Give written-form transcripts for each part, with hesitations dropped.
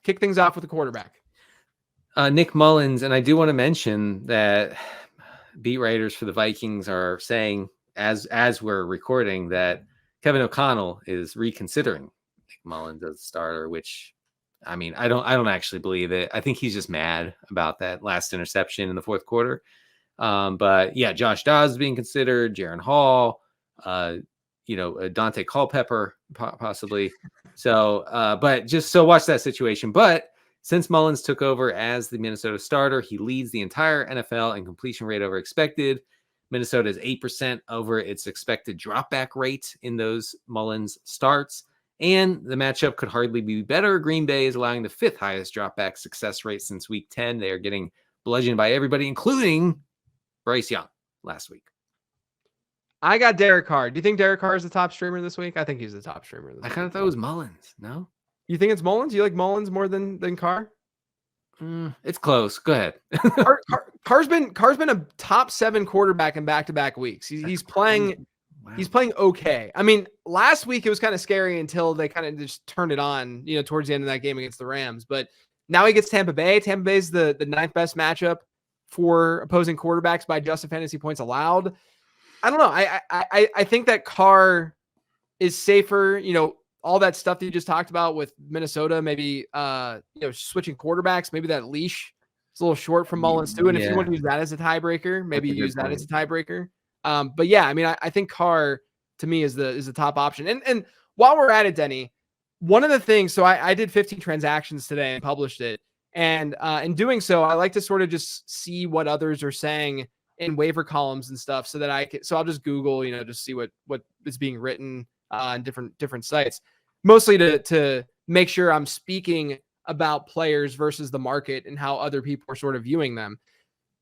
kick things off with the quarterback. Nick Mullins, and I do want to mention that beat writers for the Vikings are saying, as we're recording, that Kevin O'Connell is reconsidering Nick Mullins as a starter, which, I mean, I don't actually believe it. I think he's just mad about that last interception in the fourth quarter. But yeah, Josh Dobbs is being considered, Jaron Hall, Dante Culpepper possibly. So, but just so watch that situation. But since Mullins took over as the Minnesota starter, he leads the entire NFL in completion rate over expected. Minnesota is 8% over its expected dropback rate in those Mullins starts. And the matchup could hardly be better. Green Bay is allowing the 5th highest dropback success rate since week 10. They are getting bludgeoned by everybody, including Bryce Young last week. I got Derek Carr. Do you think Derek Carr is the top streamer this week? I think he's the top streamer this week. I kind of thought it was Mullins. No? You think it's Mullins? You like Mullins more than Carr? It's close. Go ahead. Carr's been a top 7 quarterback in back-to-back weeks. He's playing. Wow. He's playing okay. I mean, last week it was kind of scary until they kind of just turned it on, towards the end of that game against the Rams. But now he gets Tampa Bay. Tampa Bay is the 9th best matchup for opposing quarterbacks by adjusted fantasy points allowed. I don't know. I think that Carr is safer. All that stuff that you just talked about with Minnesota, maybe, switching quarterbacks, maybe that leash is a little short from Mullins too. And if you want to use that as a tiebreaker, maybe use that as a tiebreaker. But yeah, I mean, I think Carr to me is the top option. And while we're at it, Denny, one of the things, so I did 15 transactions today and published it. And in doing so, I like to sort of just see what others are saying in waiver columns and stuff so that I'll just Google, just see what is being written on different sites. Mostly to make sure I'm speaking about players versus the market and how other people are sort of viewing them.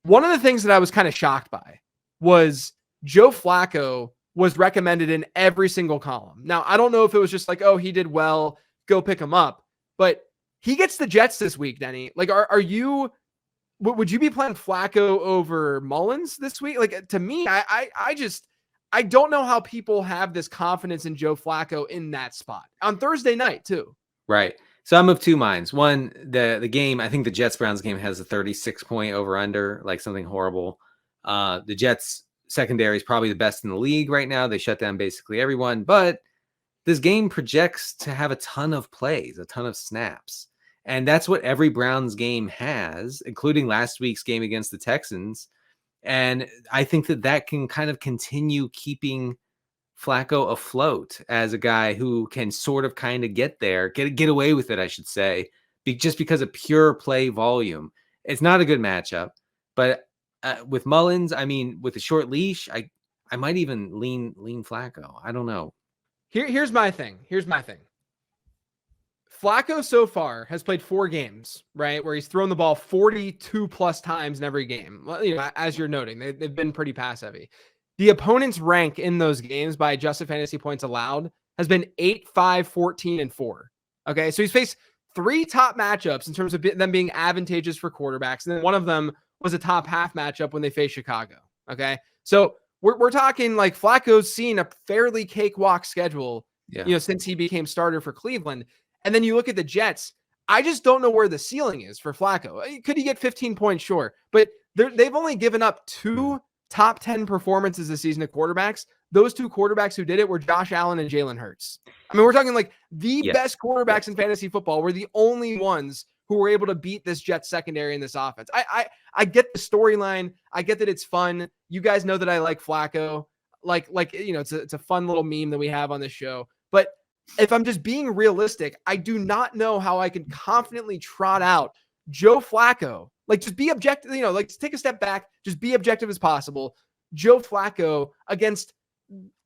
One of the things that I was kind of shocked by was Joe Flacco was recommended in every single column. Now, I don't know if it was just like, oh, he did well, go pick him up, but he gets the Jets this week, Denny. Like, would you be playing Flacco over Mullins this week? Like, to me, I don't know how people have this confidence in Joe Flacco in that spot on Thursday night too. Right. So I'm of two minds. One, the game, I think the Jets-Browns game has a 36-point over-under, like something horrible. The Jets secondary is probably the best in the league right now. They shut down basically everyone, but this game projects to have a ton of plays, a ton of snaps. And that's what every Browns game has, including last week's game against the Texans. And I think that can kind of continue keeping Flacco afloat as a guy who can sort of kind of get there, get away with it, I should say, just because of pure play volume. It's not a good matchup, but with Mullins, I mean, with a short leash, I might even lean Flacco. I don't know. Here's my thing. Flacco so far has played 4 games, right, where he's thrown the ball 42 plus times in every game. As you're noting, they've been pretty pass heavy. The opponent's rank in those games by adjusted fantasy points allowed has been 8, 5, 14, and 4. Okay, so he's faced 3 top matchups in terms of them being advantageous for quarterbacks, and then one of them was a top half matchup when they faced Chicago. Okay, so we're talking like Flacco's seen a fairly cakewalk schedule, since he became starter for Cleveland. And then you look at the Jets. I just don't know where the ceiling is for Flacco. Could he get 15 points? Sure. But they've only given up 2 top 10 performances this season to quarterbacks. Those 2 quarterbacks who did it were Josh Allen and Jalen Hurts. I mean, we're talking like the best quarterbacks in fantasy football were the only ones who were able to beat this Jets secondary in this offense. I get the storyline. I get that it's fun. You guys know that I like Flacco. It's a fun little meme that we have on this show. But if I'm just being realistic, I do not know how I can confidently trot out Joe Flacco. Like, just be objective, take a step back, just be objective as possible. Joe Flacco against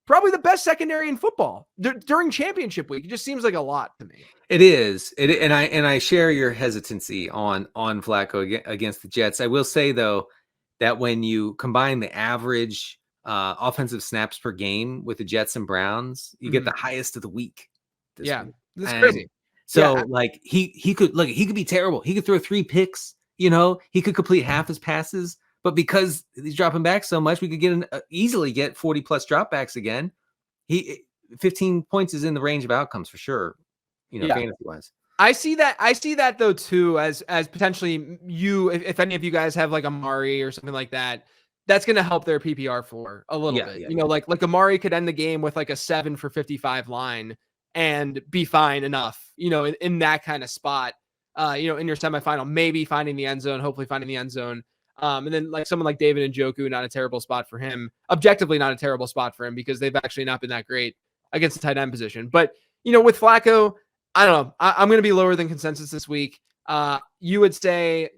probably the best secondary in football during championship week. It just seems like a lot to me. It is. And I share your hesitancy on Flacco against the Jets. I will say, though, that when you combine the average offensive snaps per game with the Jets and Browns, you get the highest of the week. This is crazy. So he could be terrible. He could throw 3 picks. He could complete half his passes, but because he's dropping back so much, we could easily get 40 plus dropbacks again. 15 points is in the range of outcomes for sure. Fantasy wise. I see that though too, as potentially you, if any of you guys have like Amari or something like that, that's going to help their PPR floor a little Yeah, bit. yeah. You know, like Amari could end the game with like a 7 for 55 line and be fine enough, you know, in that kind of spot, you know, in your semifinal, maybe finding the end zone, hopefully finding the end zone. And then like someone like David Njoku, not a terrible spot for him, objectively not a terrible spot for him because they've actually not been that great against the tight end position. But, you know, with Flacco, I don't know. I'm going to be lower than consensus this week. You would say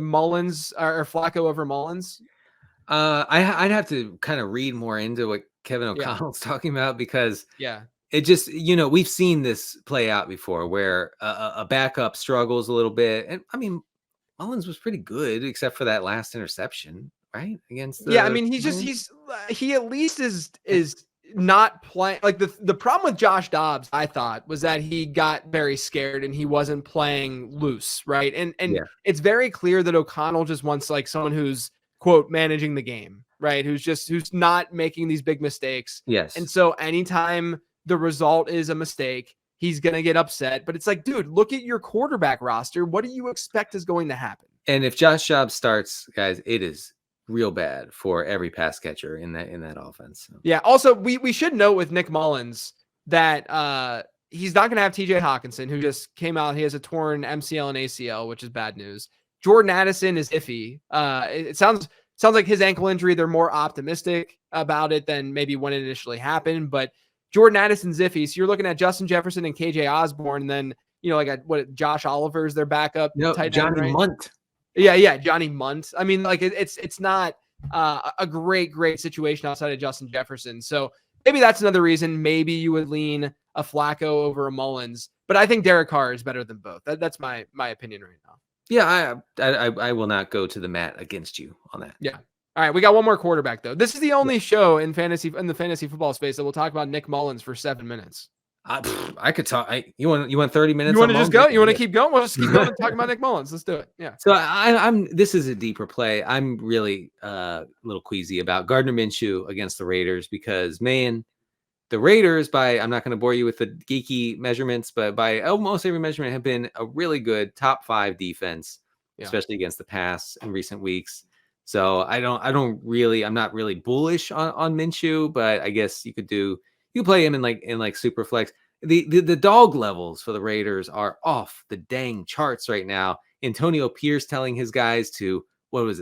Mullins or Flacco over Mullins. I'd have to kind of read more into what Kevin Yeah. O'Connell's talking about, because Yeah. it just, we've seen this play out before where a backup struggles a little bit. And I mean, Mullins was pretty good except for that last interception, right? Against Yeah. I the mean, Lions. he at least is not playing. Like the problem with Josh Dobbs, I thought, was that he got very scared and he wasn't playing loose. Right. And Yeah. it's very clear that O'Connell just wants like someone who's, quote, managing the game, right? Who's not making these big mistakes. Yes. And so anytime the result is a mistake, he's going to get upset. But it's like, dude, look at your quarterback roster. What do you expect is going to happen? And if Josh Dobbs starts, guys, it is real bad for every pass catcher in that offense. So. Yeah. Also, we should note with Nick Mullins that he's not going to have TJ Hawkinson, who just came out. He has a torn MCL and ACL, which is bad news. Jordan Addison is iffy. It sounds like his ankle injury, they're more optimistic about it than maybe when it initially happened. But Jordan Addison's iffy. So you're looking at Justin Jefferson and KJ Osborne, and then, you know, like Josh Oliver's their backup. No, tight end, Johnny right? Munt. Yeah, Johnny Munt. I mean, like it's not a great situation outside of Justin Jefferson. So maybe that's another reason. Maybe you would lean a Flacco over a Mullins, but I think Derek Carr is better than both. That's my opinion right now. Yeah, I will not go to the mat against you on that. Yeah. All right, we got one more quarterback though. This is the only show in the fantasy football space that we'll talk about Nick Mullins for 7 minutes. I could talk. You want 30 minutes? You want to just go? You want to keep going? We'll just keep going and talk about Nick Mullins. Let's do it. Yeah. So I'm. This is a deeper play. I'm really a little queasy about Gardner Minshew against the Raiders because, man, the Raiders, I'm not going to bore you with the geeky measurements, but by almost every measurement, have been a really good top 5 defense, especially against the pass in recent weeks. So I'm not really bullish on Minshew, but I guess you play him in like super flex. The dog levels for the Raiders are off the dang charts right now. Antonio Pierce telling his guys to,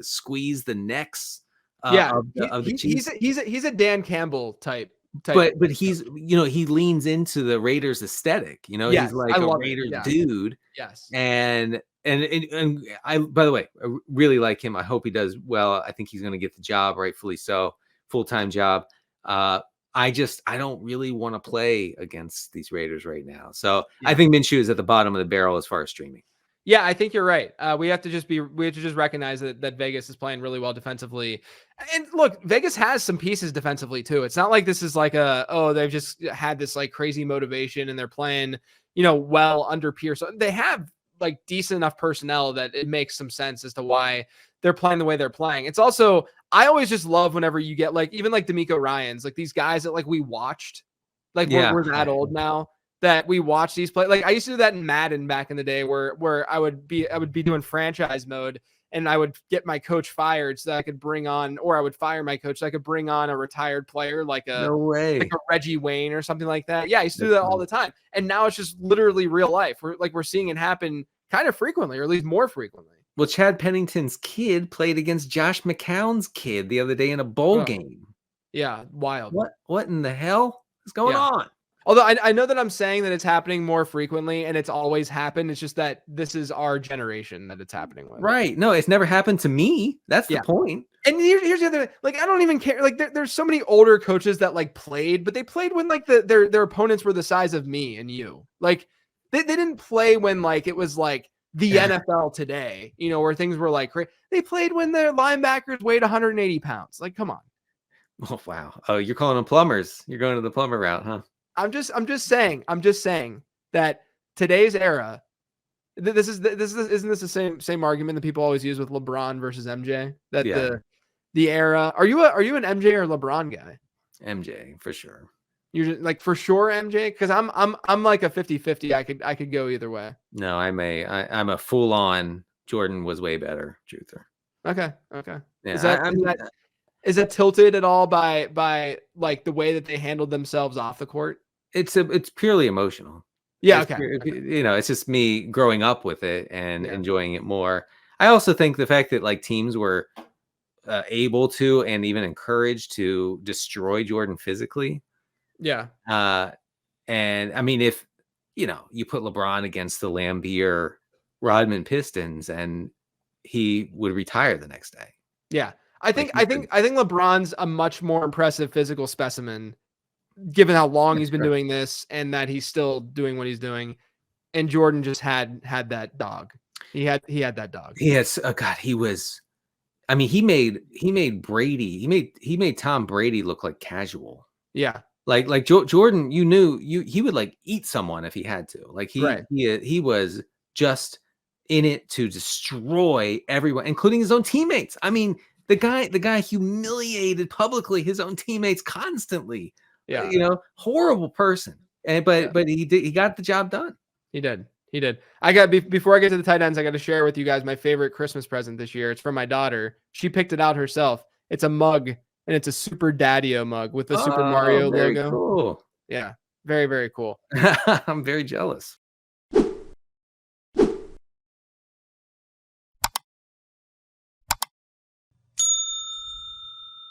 squeeze the necks of the Chiefs. He's a Dan Campbell type. But he's, he leans into the Raiders aesthetic. He's like a Raiders dude. Yes. And I, by the way, I really like him. I hope he does well. I think he's going to get the job, rightfully so, full-time job. I don't really want to play against these Raiders right now. So I think Minshew is at the bottom of the barrel as far as streaming. Yeah, I think you're right. We have to just recognize that Vegas is playing really well defensively. And look, Vegas has some pieces defensively too. It's not like this is like they've just had this like crazy motivation and they're playing, well under Pierce. They have like decent enough personnel that it makes some sense as to why they're playing the way they're playing. It's also, I always just love whenever you get like, even like D'Amico Ryans, like these guys that like we watched, like we're that old now that we watch these play. Like I used to do that in Madden back in the day where I would be doing franchise mode and I would get my coach fired so that I could bring on, or I would fire my coach so I could bring on a retired player like no way, like a Reggie Wayne or something like that. Yeah, I used to do that all the time. And now it's just literally real life. We're seeing it happen kind of frequently, or at least more frequently. Well, Chad Pennington's kid played against Josh McCown's kid the other day in a bowl game. Yeah, wild. What in the hell is going on? Although I know that I'm saying that it's happening more frequently and it's always happened. It's just that this is our generation that it's happening with. Right. No, it's never happened to me. That's the point. And here's the other thing. Like, I don't even care. Like, there's so many older coaches that like played, but they played when like their opponents were the size of me and you. Like, they didn't play when like it was like the NFL today, where things were like crazy. They played when their linebackers weighed 180 pounds. Like, come on. Oh, wow. Oh, you're calling them plumbers. You're going to the plumber route, huh? I'm just saying that today's era, isn't this the same argument that people always use with LeBron versus MJ? That the era. Are you an MJ or LeBron guy? MJ for sure. You're just, like, for sure MJ, because I'm like a 50-50. I could go either way. No, I'm a full on Jordan was way better truther. Okay. Yeah, Is that I is mean, that is that tilted at all by like the way that they handled themselves off the court? it's purely emotional. Yeah. Okay. It's just me growing up with it and Yeah. enjoying it more. I also think the fact that like teams were able to and even encouraged to destroy Jordan physically. Yeah. And I mean, if you put LeBron against the Lambeer Rodman Pistons, and he would retire the next day. Yeah. I Like think he could, LeBron's a much more impressive physical specimen, given how long he's been doing this and that he's still doing what he's doing. And Jordan just had that dog. He had that dog. he has. Oh God, he was. I mean, he made Brady. He made Tom Brady look like casual. Yeah. Like Jordan, he would like eat someone if he had to. Like Right. he was just in it to destroy everyone, including his own teammates. I mean, the guy humiliated publicly his own teammates constantly. Yeah. Horrible person. And Yeah. but he got the job done. He did. I got before I get to the tight ends, I got to share with you guys my favorite Christmas present this year. It's from my daughter. She picked it out herself. It's a mug, and it's a Super Daddy-O mug with the Super Mario Very logo. cool. Yeah, very, very cool. I'm very jealous.